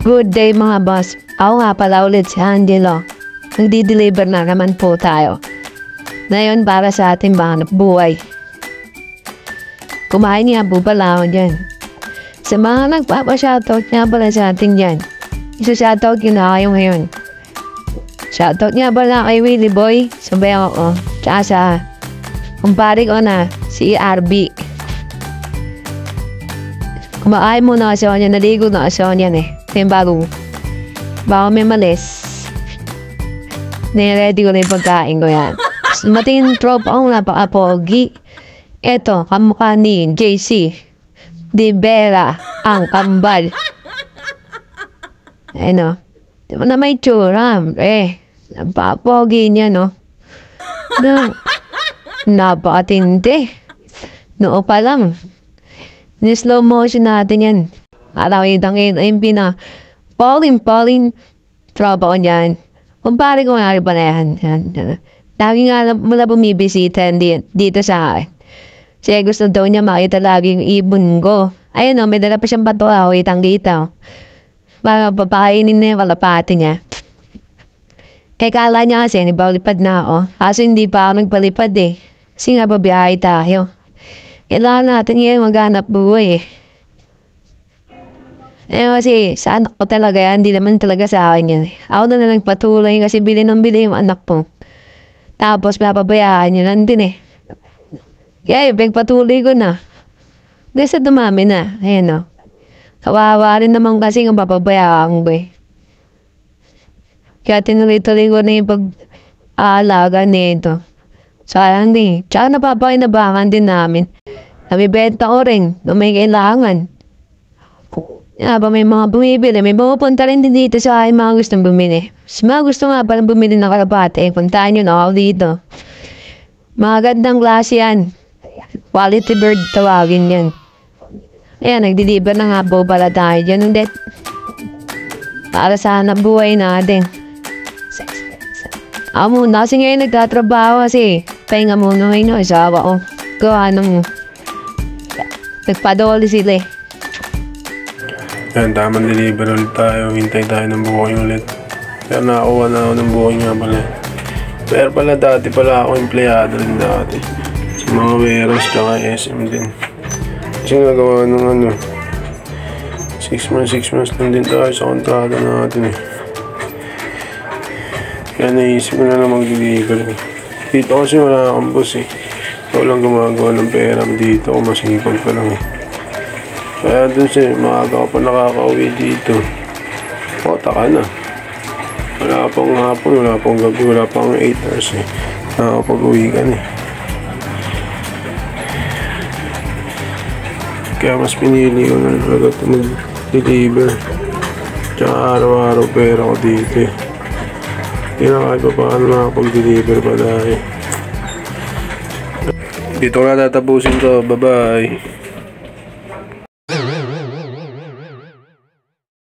Good day mga boss. Ako nga pala ulit si Angelo. Nagdi-deliver na naman po tayo. Ngayon para sa ating mga buhay. Kumain niya po pala ako dyan. Sa mga nagpapa-shoutout nga pala sa ating dyan. Isa-shoutout yun na kayo ngayon. Shoutout nga pala kay Willie Boy. Sabay ako. Tsaka sa kumpare ko na si RB. Kumakain muna kasi ako niya. Naligo na kasi ako niyan eh. Kaya bago may malis. Niready ko na yung pagkain ko yan. Matingin tropa akong napaka-pogi. Eto, kamukha ni JC Di Vera, ang kambal. Ano? Di ba na may tsura? Napaka-pogi niya, no? Napakatindi. Noo pa lang. Ni-slow motion natin yan. Arawidangin ayun Pauline tropa ko niyan. Kumpare ko nga rin pa na yan. Lagi nga mula bumibisita dito sa akin. Siya gusto daw niya makita lagi yung ibon ko. Ayun o, may dala pa siyang bato ako, itang-kita. Para papakainin na yung kalapati niya. Kala niya kasi, nagpalipad na ako. Kaso hindi pa ako nagpalipad eh. Kasi nga babiyahe tayo. Kailangan natin ngayon maghanap buhay eh. Kasi sa anak ko talaga yan, hindi naman talaga sa akin yan. Ako na lang patuloy kasi bili yung anak ko. Tapos papabayaan niya lang din eh. Kaya pagpatuloy ko na. Kasi dumami na. Ayan o. Kawawa rin naman kasi nga papabayaan ko eh. Kaya tinuloy-tuloy ko na yung pag-aalaga nito. Sayang din. Tsaka napapakinabangan din namin. Nabibenta ko rin kung may kailangan. Ba may mga bumibili, may pupunta rin din dito sa akin mga gustong bumili. Sa mga gusto nga palang bumili ng kalapate, puntahan nyo na ako dito. Mga gandang klase yan. Quality bird tawagin yan. Ayan, nagdeliver na nga po pala tayo dyan. Hindi. Para sa hanap buhay natin. Ako muna kasi ngayon nagtatrabaho kasi. Pahinga muna ngayon, asawa ko. Gawa nung nagpadoli sila eh. Yan, tamang deliver ulit tayo. Hintay tayo ng buhay ulit. Kaya nakakuha na ako ng buhay nga pala. Pero pala dati pala ako empleyado rin dati. Sa mga warehouse tsaka SM din. Kasi nagawa ng 6 months lang din tayo sa kontrata natin eh. Kaya naisip ko na lang mag-deliver. Dito kasi wala akong boss eh. Ikaw lang gumagawa ng pera dito. Kung masipag pa lang eh. Kaya dun siya, maaga ka pa nakaka-uwi dito. Kota ka na. Wala pang hapon, wala pang gabi, wala pang 8 hours eh. Nakakapag-uwi ka na eh. Kaya mas pinili ko na talaga ito mag-deliver. Tsaka araw-araw pera ko dito eh. Hindi na kahit pa paano nakapag-deliver pa dahil. Dito ko na tatapusin to. Bye-bye.